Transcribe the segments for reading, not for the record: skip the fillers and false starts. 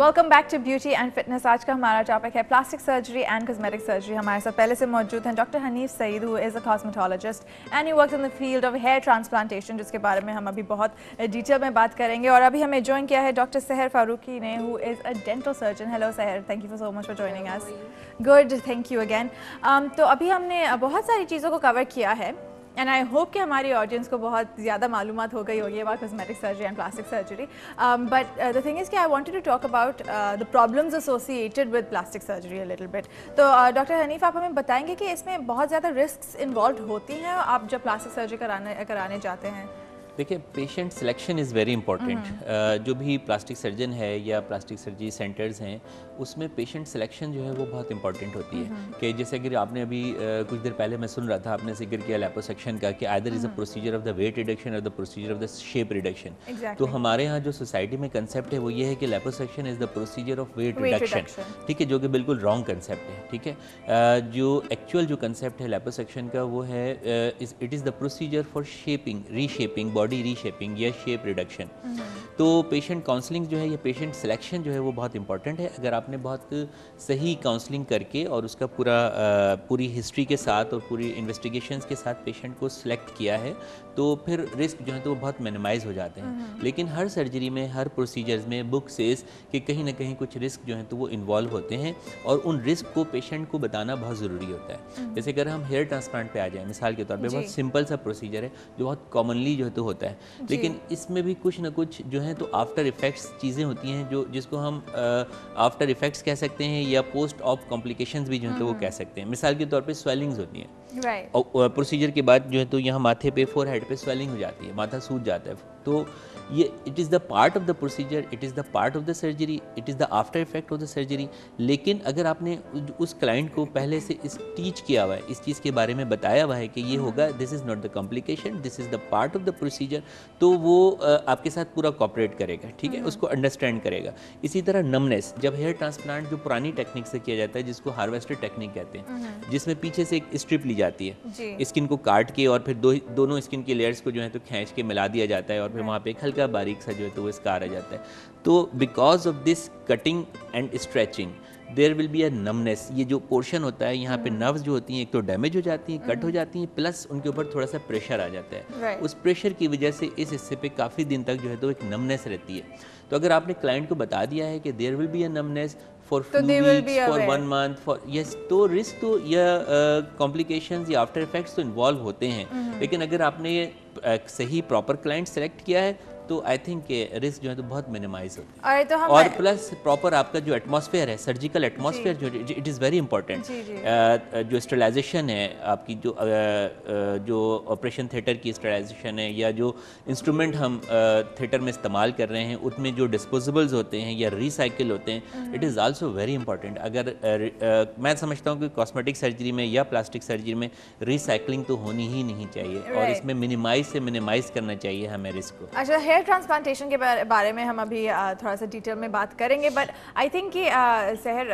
Welcome back to beauty and fitness. आज का हमारा टॉपिक है plastic surgery and cosmetic surgery. हमारे साथ पहले से मौजूद हैं doctor Hanif Saeed, who is a cosmetologist and he works in the field of hair transplantation, जिसके बारे में हम अभी बहुत डिटेल में बात करेंगे। और अभी हमें ज्वाइन किया है डॉक्टर सहर फारूकी ने, who is a dental surgeon. Hello Sahar, thank you so much for joining us. Good, thank you again. तो अभी हमने बहुत सारी चीज़ों को कवर किया है एंड आई होप कि हमारी ऑडियंस को बहुत ज़्यादा मालूमात हो गई होगी about cosmetic surgery and plastic surgery. But the thing is कि I wanted to talk about the problems associated with plastic surgery a little bit. तो डॉक्टर हनीफ, आप हमें बताएंगे कि इसमें बहुत ज़्यादा रिस्क इन्वॉल्व होती हैं आप जब प्लास्टिक सर्जरी कराने जाते हैं? देखिए, patient selection is very important. जो भी प्लास्टिक सर्जन है या प्लास्टिक सर्जरी सेंटर्स हैं, उसमें पेशेंट सिलेक्शन जो है वो बहुत इंपॉर्टेंट होती है। कि जैसे कि आपने अभी कुछ देर पहले मैं सुन रहा था, आपने जिक्र किया लिपोसक्शन का, कि either is a procedure of the weight reduction और the procedure of the shape reduction. तो हमारे यहाँ जो सोसाइटी में कंसेप्ट है वो ये है कि liposuction is the procedure of weight reduction, ठीक है, जो कि बिल्कुल रॉन्ग कंसेप्ट है। ठीक है, जो एक्चुअल जो कंसेप्ट है लिपोसक्शन का वो है it is the procedure for shaping, reshaping, body reshaping या शेप रिडक्शन। तो पेशेंट काउंसलिंग जो है या पेशेंट सिलेक्शन जो है वो बहुत इंपॉर्टेंट है। अगर आपने बहुत सही काउंसलिंग करके और उसका पूरी हिस्ट्री के साथ और पूरी इन्वेस्टिगेशंस के साथ पेशेंट को सिलेक्ट किया है तो फिर रिस्क जो है तो वो बहुत मिनिमाइज़ हो जाते हैं। लेकिन हर सर्जरी में, हर प्रोसीजर्स में बुक सेज कि कहीं ना कहीं कुछ रिस्क जो है तो वो इन्वॉल्व होते हैं और उन रिस्क को पेशेंट को बताना बहुत ज़रूरी होता है। जैसे अगर हम हेयर ट्रांसप्लांट पे आ जाएं मिसाल के तौर पे, बहुत सिंपल सा प्रोसीजर है जो बहुत कॉमनली जो है तो होता है, लेकिन इसमें भी कुछ ना कुछ जो है तो आफ्टर इफेक्ट्स चीज़ें होती हैं जो जिसको हम आफ्टर इफेक्ट्स कह सकते हैं या पोस्ट ऑफ कॉम्प्लिकेशंस भी जो है तो वो कह सकते हैं। मिसाल के तौर पे स्वेलिंग्स होती हैं, और प्रोसीजर के बाद जो है तो यहाँ माथे पे, फोरहेड पे स्वेलिंग हो जाती है, माथा सूज जाता है। तो ये it is the part of the procedure, it is the part of the surgery, it is the after effect of the surgery. लेकिन अगर आपने उस क्लाइंट को पहले से इस टीच किया हुआ है, इस चीज़ के बारे में बताया हुआ है कि ये होगा, this is not the complication, this is the part of the procedure, तो वो आपके साथ पूरा कॉपरेट करेगा, ठीक है, उसको अंडरस्टैंड करेगा। इसी तरह नमनेस, जब हेयर ट्रांसप्लांट जो पुरानी टेक्निक से किया जाता है जिसको हार्वेस्टर टेक्निक कहते हैं, जिसमें पीछे से एक स्ट्रिप ली जाती है, स्किन को काट के और फिर दोनों स्किन के लेयर्स को जो है तो खींच के मिला दिया जाता है और फिर वहाँ पे एक हल्का बारीक सा जो है तो वो स्कार आ जाता है। तो because of this cutting and stretching there will be a numbness. ये जो पोर्शन होता है यहाँ पे नर्व्स जो होती हैं एक तो डैमेज हो जाती हैं, कट हो जाती हैं, प्लस उनके ऊपर थोड़ा सा प्रेशर आ जाता है। उस प्रेशर की वजह से इस हिस्से पे काफ़ी दिन तक जो है तो एक नमनेस रहती है। तो अगर आपने क्लाइंट को बता दिया है कि there will be a numbness for few weeks, for 1 month, for yes, तो रिस्क तो या कॉम्प्लिकेशंस या आफ्टर इफेक्ट्स तो इन्वॉल्व होते हैं। लेकिन अगर आपने सही प्रॉपर क्लाइंट सेलेक्ट किया है तो आई थिंक रिस्क जो है तो बहुत मिनिमाइज होता है। तो और प्लस प्रॉपर आपका जो एटमॉस्फेयर है, सर्जिकल एटमॉस्फेयर जो इट इज़ वेरी इंपॉर्टेंट। जो स्टरलाइजेशन है आपकी, जो ऑपरेशन थिएटर की स्टरलाइजेशन है या जो इंस्ट्रूमेंट हम थिएटर में इस्तेमाल कर रहे हैं उसमें जो डिस्पोजेबल्स होते हैं या रिसाइकिल होते हैं, it is also very important. अगर मैं समझता हूँ कि कॉस्मेटिक सर्जरी में या प्लास्टिक सर्जरी में रिसाइकलिंग तो होनी ही नहीं चाहिए और इसमें मिनिमाइज से मिनिमाइज करना चाहिए हमें रिस्क को। अच्छा, हेयर ट्रांसप्लांटेशन के बारे में हम अभी थोड़ा सा डिटेल में बात करेंगे, बट आई थिंक कि Sahar,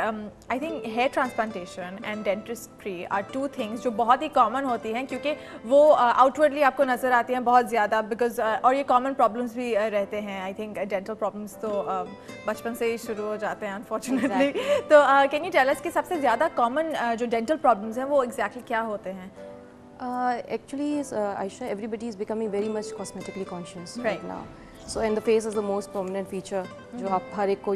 I think hair transplantation and dentistry are two things जो बहुत ही कॉमन होती हैं, क्योंकि वो आउटवर्डली आपको नज़र आती हैं बहुत ज़्यादा, बिकॉज और ये कॉमन प्रॉब्लम्स भी रहते हैं। आई थिंक डेंटल प्रॉब्लम्स तो बचपन से ही शुरू हो जाते हैं अनफॉर्चुनेटली। तो कैन यू टेल अस कि सबसे ज़्यादा कॉमन जो डेंटल प्रॉब्लम्स हैं वो एग्जैक्टली क्या होते हैं? Actually, Aisha, everybody is becoming very much cosmetically conscious right now. So, and the face is the most prominent feature, जो आप हर एक को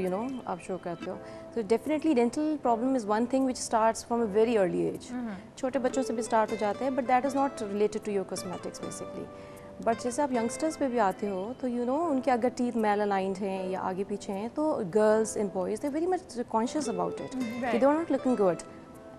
आप शो करते हो. So, definitely dental problem is one thing which starts from a very early age. छोटे बच्चों से भी start हो जाते हैं, but that is not related to your cosmetics basically. But जैसे आप यंगस्टर्स पे भी आते हो तो उनके अगर टीथ मेल अलाइंड हैं या आगे पीछे हैं तो girls and boys they very much conscious about it कि they are not looking good.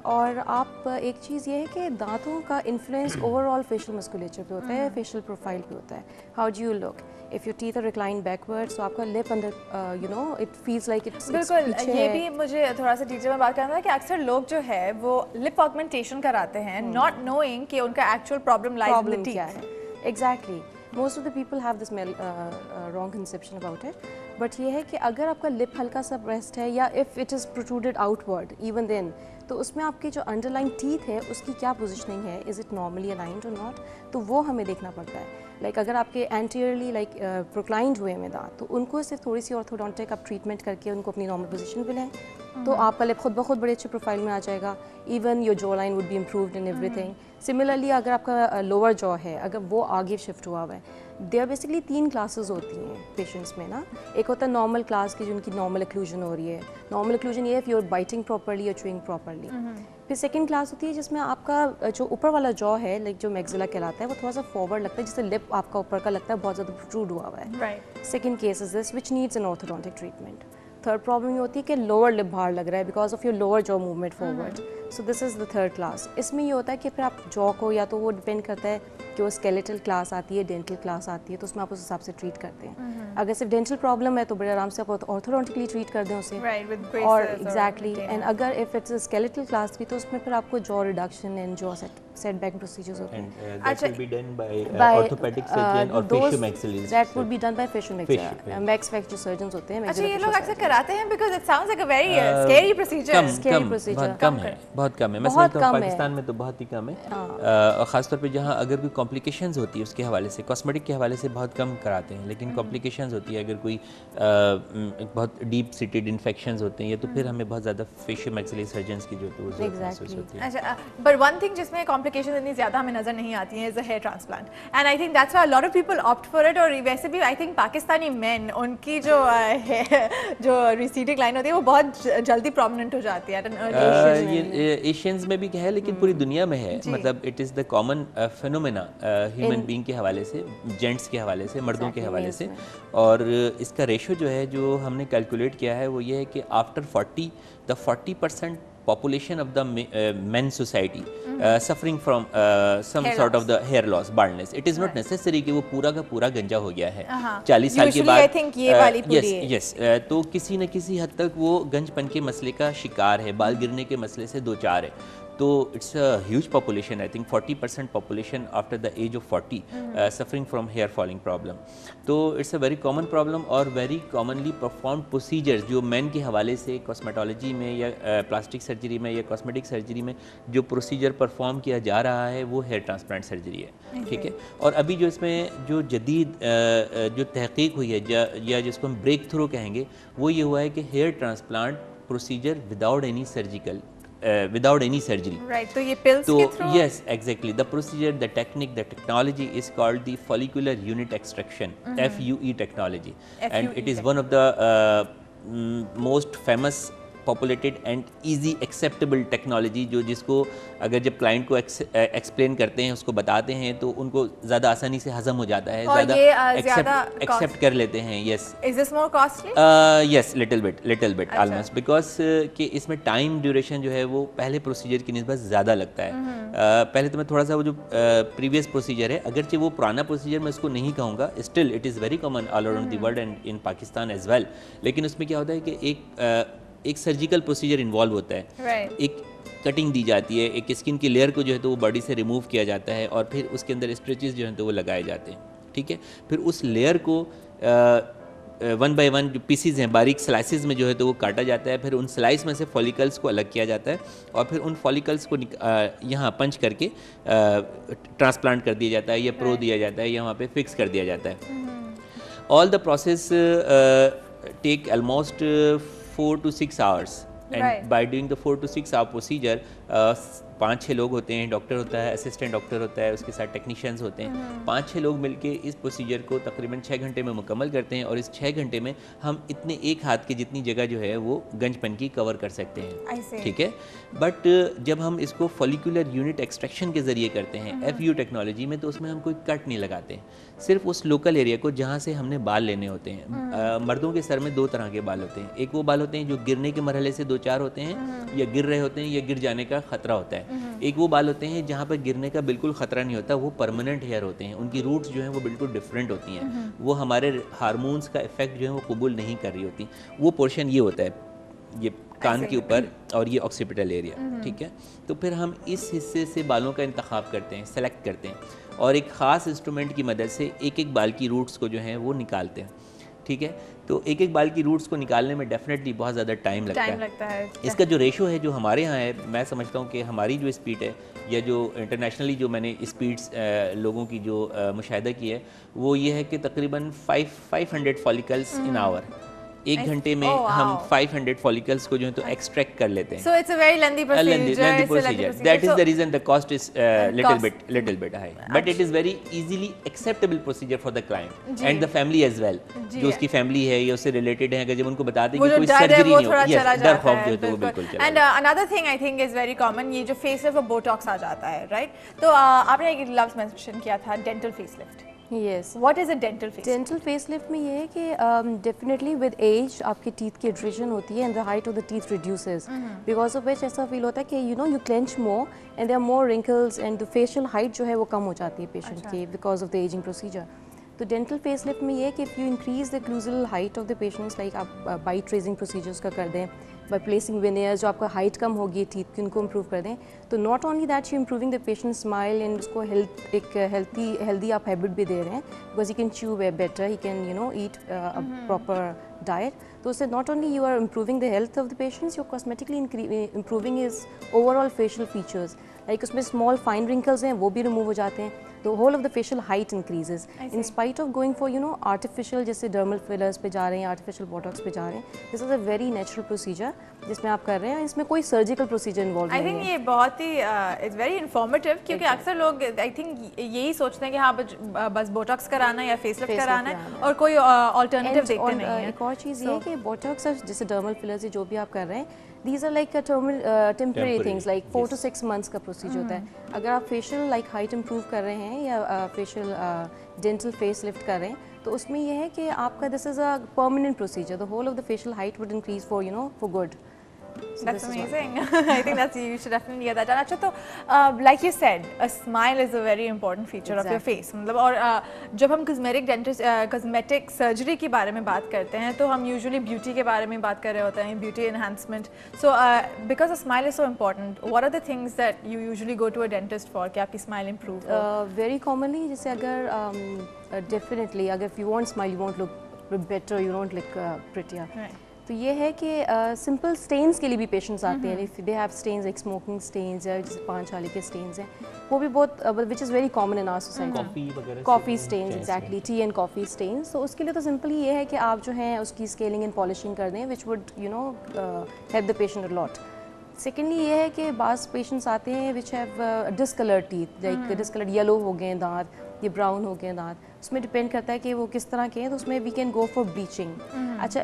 और आप एक चीज़ ये है कि दांतों का इन्फ्लुएंस ओवरऑल फेशियल मस्कुलेचर पे होता है, फेशियल प्रोफाइल पे होता है। How do you look, if your teeth are recline backwards तो आपका लिप अंदर इट फील्स लाइक इट्स बिल्कुल। ये भी मुझे थोड़ा सा टीचर में बात करना था कि अक्सर लोग जो है वो लिप ऑगमेंटेशन कराते हैं नॉट नोइंग कि उनका एक्चुअल प्रॉब्लम क्या है। Exactly, most of the people have this wrong conception about it. But ये है कि अगर आपका लिप हल्का सा ब्रेस्ट है या if it is protruded outward even then, तो उसमें आपके जो अंडरलाइन टीथ है उसकी क्या पोजीशनिंग है, इज़ इट नॉर्मली अलाइंड और नॉट, तो वो हमें देखना पड़ता है। लाइक अगर आपके एंटीरियरली लाइक प्रोक्लाइंड हुए में दांत, तो उनको सिर्फ थोड़ी सी ऑर्थोडोंटिक आप ट्रीटमेंट करके उनको अपनी नॉर्मल पोजीशन पे लाएं, तो आपका लिप खुद ब खुद बड़े अच्छे प्रोफाइल में आ जाएगा। Even your jaw line would be improved in everything. Similarly अगर आपका लोअर जॉ है, अगर वो आगे शिफ्ट हुआ हुआ है, देयर बेसिकली 3 क्लासेस होती हैं पेशेंट्स में ना। एक होता है नॉर्मल क्लास की, जिनकी नॉर्मल एक्लूजन हो रही है। नॉर्मल एक्लूजन ये है if you're biting properly or chewing properly। फिर सेकंड क्लास होती है जिसमें आपका जो ऊपर वाला जॉ है, लाइक जो मैक्सिला कहलाता है, वो थोड़ा सा फॉरवर्ड लगता है, जिससे लिप आपका ऊपर का लगता है बहुत ज़्यादा प्रोट्रूड हुआ हुआ है। Second case is this which needs an orthodontic treatment. Third problem ये होती है कि लोअर लिप बाहर लग रहा है because of your lower jaw movement forward. So this is the third class. इसमें ये होता है कि फिर आप जॉ को, या तो वो डिपेंड करता है कि वो स्केलेटल क्लास आती है, डेंटल क्लास आती है, तो उसमें आप उस हिसाब से ट्रीट करते हैं। अगर सिर्फ डेंटल प्रॉब्लम है तो बड़े आराम से आप ऑर्थोडोंटिकली ट्रीट कर दें उसे। और एग्जैक्टली, एंड अगर इफ इट्स स्केलेटल क्लास की, तो उसमें फिर आपको jaw reduction and jaw setback procedures होते हैं। That will be done by orthopedic surgeon or facial-maxillary. That would be done by facial-maxillary max-fac जो surgeons होते हैं। अच्छा, ये लोग अक्सर कराते हैं because it sounds like a very scary procedure. Scary procedure बहुत कम है, बहुत कम है। मैं समझता हूँ पाकिस्तान में तो बहुत ही कम है, और ख़ासतौर पे जहाँ अगर कोई कॉम्प्लिकेशंस होती है उसके हवाले से, कॉस्मेटिक के हवाले से बहुत कम कराते हैं, लेकिन कॉम्प्लिकेशंस होती है, अगर कोई बहुत डीप सीटेड इन्फेक्शंस होते हैं, या तो फिर हमें बहुत ज़्यादा फेशियो-मैक्सिलरी सर्जन्स की जो ज़रूरत महसूस होती है। अच्छा, but one thing जिसमें कॉम्प्लिकेशन इतनी ज़्यादा हमें नज़र नहीं आती हैं is a hair transplant, and I think that's why lot of people opt for it. और वैसे भी आई थिंक पाकिस्तानी मेन, उनकी जो रिसीडिंग लाइन होती है वो बहुत जल्दी प्रोमिनेंट हो जाती है। ये एशियंस में भी है, लेकिन पूरी दुनिया में है। मतलब it is the common phenomena human being के हवाले से, जेंट्स के हवाले से, मर्दों के हवाले से। और इसका रेशो जो है, जो हमने कैलकुलेट किया है, वो ये है कि after 40% population of the men society suffering from some hair sort loss. Of the hair loss, baldness. It is not necessary कि वो पूरा का पूरा गंजा हो गया है 40 साल के बाद। I think ये वाली पूरी है। yes, तो किसी न किसी हद तक वो गंजपन के मसले का शिकार है, बाल गिरने के मसले से दो चार है। तो it's a huge population. I think 40% population after the age of 40 suffering from hair falling problem. तो it's a very common problem, और वेरी कॉमनली परफॉर्म्ड प्रोसीजर्स जो मैन के हवाले से कॉस्मेटोलॉजी में या प्लास्टिक सर्जरी में या कॉस्मेटिक सर्जरी में जो प्रोसीजर परफॉर्म किया जा रहा है, वो हेयर ट्रांसप्लांट सर्जरी है। ठीक है, और अभी जो इसमें जो जदीद जो तहकीक हुई है, या जिसको हम ब्रेक थ्रू कहेंगे, वो ये हुआ है कि hair transplant procedure without any surgical, without any surgery. Right. So ये pills के through? Yes, exactly. The procedure, the technique, the technology is called the follicular unit extraction, FUE technology, and it is one of the most famous, populated and easy acceptable technology, जो जिसको अगर जब client को explain करते हैं, उसको बताते हैं, तो उनको ज़्यादा आसानी से हजम हो जाता है, ज़्यादा एक्सेप्ट कर लेते हैं। Yes. Is this more costly? Yes, little bit, almost, because कि इसमें टाइम ड्यूरेशन जो है वो पहले प्रोसीजर की निस्बत ज़्यादा लगता है। पहले तो मैं थोड़ा सा वो जो प्रीवियस प्रोसीजर है, अगरचे वो पुराना प्रोसीजर मैं उसको नहीं कहूँगा, still it is very common all around the world and in Pakistan as well. लेकिन उसमें क्या होता है कि एक सर्जिकल प्रोसीजर इन्वॉल्व होता है। एक कटिंग दी जाती है, एक स्किन की लेयर को जो है तो वो बॉडी से रिमूव किया जाता है, और फिर उसके अंदर स्ट्रेचेस जो हैं तो वो लगाए जाते हैं। ठीक है, फिर उस लेयर को 1 by 1 जो पीसीज हैं, बारीक स्लाइसिस में जो है तो वो काटा जाता है। फिर उन स्लाइस में से फॉलिकल्स को अलग किया जाता है, और फिर उन फॉलिकल्स को यहाँ पंच करके ट्रांसप्लांट कर दिया जाता है, या प्रो दिया जाता है, या वहाँ पे फिक्स कर दिया जाता है। All the process take almost 4 to 6 hours, and by doing the 4 to 6 hour procedure, 5-6 लोग होते हैं, डॉक्टर होता है, असिस्टेंट डॉक्टर होता है, उसके साथ टेक्नीशियंस होते हैं। 5-6 लोग मिलके इस प्रोसीजर को तकरीबन 6 घंटे में मुकम्मल करते हैं, और इस 6 घंटे में हम इतने एक हाथ की जितनी जगह जो है वो गंजपन की कवर कर सकते हैं। ठीक है, बट जब हम इसको फॉलिकुलर यूनिट एक्सट्रैक्शन के ज़रिए करते हैं FU टेक्नोलॉजी में, तो उसमें हम कोई कट नहीं लगाते, सिर्फ उस लोकल एरिया को जहाँ से हमने बाल लेने होते हैं। मर्दों के सर में 2 तरह के बाल होते हैं। एक वो बाल होते हैं जो गिरने के मरहले से 2-4 होते हैं, या गिर रहे होते हैं, या गिर जाने का खतरा होता है। एक वो बाल होते हैं जहाँ पर गिरने का बिल्कुल ख़तरा नहीं होता, वो परमानेंट हेयर होते हैं, उनकी रूट्स जो हैं वो बिल्कुल डिफरेंट होती हैं, वो हमारे हार्मोन्स का इफेक्ट जो है वो कबूल नहीं कर रही होती। वो पोर्शन ये होता है, ये कान के ऊपर, और ये ऑक्सीपिटल एरिया। ठीक है, तो फिर हम इस हिस्से से बालों का इंतखाब करते हैं, सेलेक्ट करते हैं, और एक ख़ास इंस्ट्रूमेंट की मदद से एक एक बाल की रूट्स को जो है वो निकालते हैं। ठीक है, तो एक एक बाल की रूट्स को निकालने में डेफिनेटली बहुत ज़्यादा टाइम लगता है। इसका जो रेशो है जो हमारे यहाँ है, मैं समझता हूँ कि हमारी जो स्पीड है या जो इंटरनेशनली जो मैंने स्पीड्स लोगों की जो मुशाहिदा की है वो ये है कि तकरीबन 500 फॉलिकल्स इन आवर, एक घंटे में हम 500 फॉलिकल्स को जो है तो एक्सट्रैक्ट कर लेते हैं। So it's a very lengthy procedure. That is the reason the cost is little bit high, but it is very easily acceptable procedure for the client and the family as well. जो उसकी family है या उससे related है, अगर जब उनको बता दें कि कोई सर्जरी नहीं होगी, डर खौफ जो है तो वो बिल्कुल चला जाता है। And another thing I think is very common, ये जो फेसलिफ्ट और बोटॉक्स आ जाता है, राइट? तो आपने एक लफ्ज़ मेंशन किया था dental facelift. Yes. What is a dental facelift? Dental facelift में ये है कि definitely with age आपके teeth की attrition होती है and the height of the teeth reduces. Because of which ऐसा feel होता है कि you clench more and there are more wrinkles and the facial height जो है वो कम हो जाती है patient की because of the aging procedure. तो डेंटल फेसलिफ्ट में ये है कि if you increase the occlusal height of the patients, like आप बाइट रेजिंग प्रोसीजर्स का कर दें, बाय प्लेसिंग विनियर्स, जो आपका हाइट कम होगी टीथ की उनको इम्प्रूव कर दें, तो not only that you improving the patient smile and उसको एक हेल्दी आप हैबिट भी दे रहे हैं, because he can chew better, he can eat proper diet. तो उससे not only you are improving the health of the patients, you cosmetically improving his overall facial features, like उसमें स्मॉल फाइन रिंकल्स हैं वो भी remove हो जाते हैं, तो whole of the facial height increases in spite of going for artificial, जैसे dermal fillers पे जा रहे हैं, आर्टिफिशियल बोटॉक्स पे जा रहे हैं. This is a very natural procedure जिसमें आप कर रहे हैं, इसमें कोई सर्जिकल प्रोसीजर इन्वॉल्व नहीं है. आई थिंक ये बहुत ही इट्स वेरी इन्फॉर्मेटिव, क्योंकि अक्सर लोग आई थिंक यही सोचते हैं कि हाँ बस बोटॉक्स कराना या फेसलिफ्ट कराना है और कोई अल्टरनेटिव देखते नहीं है. एक और चीज़ ये है कि बोटॉक्स जैसे डर्मल फिलर्स जो भी आप कर रहे हैं, these are like temporary things, like 4 to 6 months का प्रोसीजर होता है. अगर आप फेशियल लाइक हाइट इम्प्रूव कर रहे हैं या फेशियल डेंटल फेस लिफ्ट कर रहे हैं, तो उसमें यह है कि आपका this is a permanent procedure, the whole of the facial height would increase for good. So that's amazing. I think that's, you should definitely get that done. अच्छा, तो like you said, a smile is a very important feature of your face. मतलब और जब हम cosmetic surgery के बारे में बात करते हैं, तो हम usually beauty के बारे में बात कर रहे होते हैं, beauty enhancement. So because a smile is so important, what are the things that you usually go to a dentist for कि आपकी smile improve हो? Very commonly, जैसे अगर definitely अगर if you want smile, you want look better, you want look prettier. Right. तो ये है कि सिंपल स्टेन्स के लिए भी पेशेंट्स आते हैं, if they have stains like smoking stains या जैसे पान छाले के स्टेन्स हैं, वो भी बहुत which is very common in our society. Coffee stains, exactly, tea and coffee stains. तो उसके लिए तो सिंपली ये है कि आप जो है उसकी स्केलिंग एंड पॉलिशिंग कर दें, which would help the patient a lot. Secondly ये है कि बाज़ पेशेंट्स आते हैं which have discoloured teeth, like discoloured yellow हो गए दांत, ये ब्राउन हो गए दांत. उसमें डिपेंड करता है कि वो किस तरह के हैं, तो उसमें we can go for bleaching. अच्छा,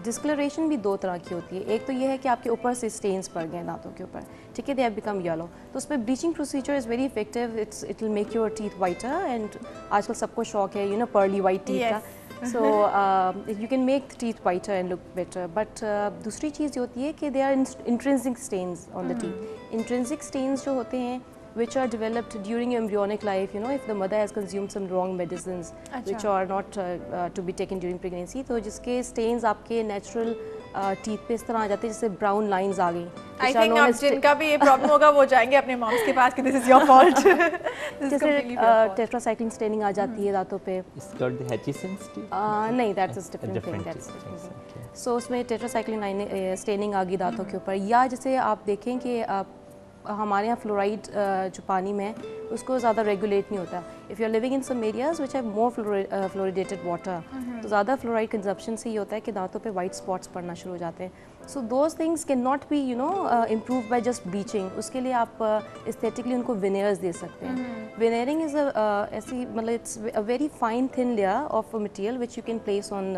डिस्कलरेशन भी दो तरह की होती है. एक तो ये है कि आपके ऊपर से स्टेन्स पड़ गए दांतों के ऊपर, ठीक है, दे हैव बिकम येलो, तो उसमें bleaching procedure is very effective. It will make your teeth whiter, and आजकल सबको शौक है पर्ली वाइट टीथ का. So you can make the teeth whiter and look better. But दूसरी चीज़ होती है कि there are intrinsic stains on the teeth. Intrinsic stains जो होते हैं which are developed during your embryonic life, if the mother has consumed some wrong medicines which are not to be taken during pregnancy, तो जिसके stains आपके natural teeth पे इस तरह आ जाते हैं, जैसे brown lines आ गई. I think अब जिनका भी ये problem होगा वो जाएंगे अपने moms के पास कि this is your fault. जैसे tetracycline staining आ जाती है दांतों पे. It's called the Hutchinson stain? नहीं, that's a different thing. That's a different thing. So उसमें tetracycline staining आ गई दांतों के ऊपर. या जैसे आप देखें कि हमारे यहाँ फ्लोराइड जो पानी में है उसको ज़्यादा रेगुलेट नहीं होता. If you are living in some areas which have more fluoridated water, तो ज़्यादा फ्लोराइड कंजप्शन से ये होता है कि दांतों पे वाइट स्पॉट्स पड़ना शुरू हो जाते हैं. So those things can not be improve by just bleaching. उसके लिए आप एस्थेटिकली उनको विनेयर्स दे सकते हैं. विनेयरिंग इज़ ऐसी, मतलब it's a very fine thin layer of material which you can place on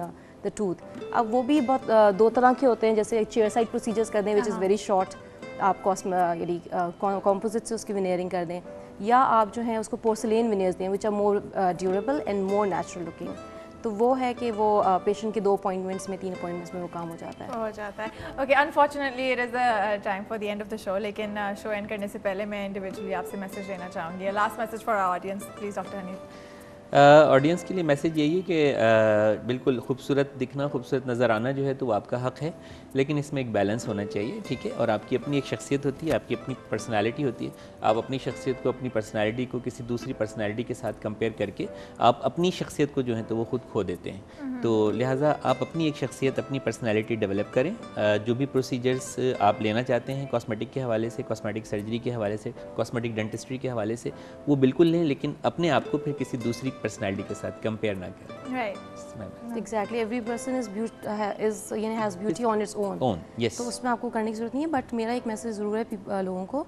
the tooth. अब वो भी बहुत दो तरह के होते हैं, जैसे चेयर साइड प्रोसीजर्स कर दें विच इज़ वेरी शॉर्ट, आप कॉम्पोजिट से उसकी विनेयरिंग कर दें, या आप जो है उसको पोर्सलेन विनेयर्स दें which are more durable and more natural looking. तो वो है कि वो पेशेंट के 2 अपॉइंटमेंट्स में 3 अपॉइंटमेंट्स में वो काम हो जाता है. Okay, unfortunately it is the time for the end of the show, लेकिन शो एंड करने से पहले मैं इंडिविजुअली आपसे मैसेज देना चाहूँगी. Last message for our audience please, doctor Hanif. Audience के लिए मैसेज यही है कि बिल्कुल खूबसूरत दिखना, खूबसूरत नज़र आना जो है तो वो आपका हक़ है, लेकिन इसमें एक बैलेंस होना चाहिए, ठीक है। और आपकी अपनी एक शख्सियत होती है, आपकी अपनी पर्सनालिटी होती है। आप अपनी शख्सियत को, अपनी पर्सनालिटी को किसी दूसरी पर्सनालिटी के साथ कंपेयर करके आप अपनी शख्सियत को जो है तो वो खुद खो देते हैं। तो लिहाजा आप अपनी एक शख्सियत, अपनी पर्सनालिटी डेवलप करें। जो भी प्रोसीजर्स आप लेना चाहते हैं कॉस्मेटिक के हवाले से, कॉस्मेटिक सर्जरी के हवाले से, कॉस्मेटिक डेंटिस्ट्री के हवाले से, वो बिल्कुल लें, लेकिन अपने आप को फिर किसी दूसरी पर्सनालिटी के साथ कंपेयर ना करें। Exactly, every person has beauty on its own. Yes, तो उसमें आपको करने की ज़रूरत नहीं है। बट मेरा एक मैसेज ज़रूर है लोगों को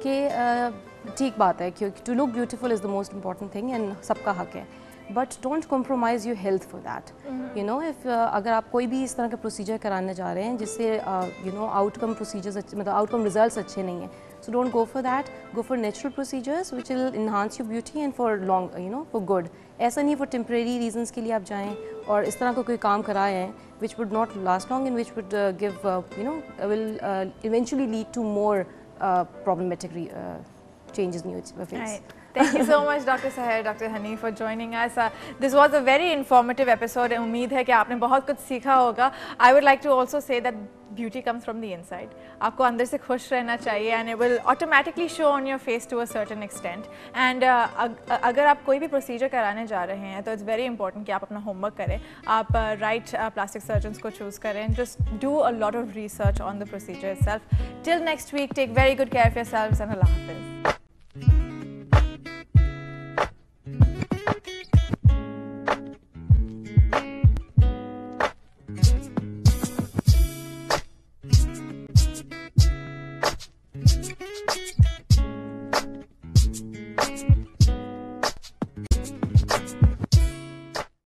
कि ठीक बात है क्योंकि to look beautiful is the most important thing and सबका हक है, but don't compromise your health for that. You know, if अगर आप कोई भी इस तरह का प्रोसीजर कराने जा रहे हैं जिससे यू नो आउटकम प्रोसीजर्स मतलब आउटकम रिजल्ट्स अच्छे नहीं हैं, so don't go for that, go for natural procedures which will enhance your beauty and for long, you know, for good. ऐसा नहीं for temporary reasons के लिए आप जाएं और इस तरह का कोई काम कराएं हैं which would not last long and which would give you know will eventually lead to more problematic changes in your face. Right. Thank you so much, Dr. Seher, Dr. Hanif, for joining us. This was a very informative episode. उम्मीद है कि आपने बहुत कुछ सीखा होगा. I would like to also say that beauty comes from the inside. आपको अंदर से खुश रहना चाहिए and it will automatically show on your face to a certain extent. And अगर आप कोई भी procedure कराने जा रहे हैं तो it's very important कि आप अपना homework करें. आप right plastic surgeons को choose करें. Just do a lot of research on the procedure itself. Till next week, take very good care of yourselves and Allah Hafiz.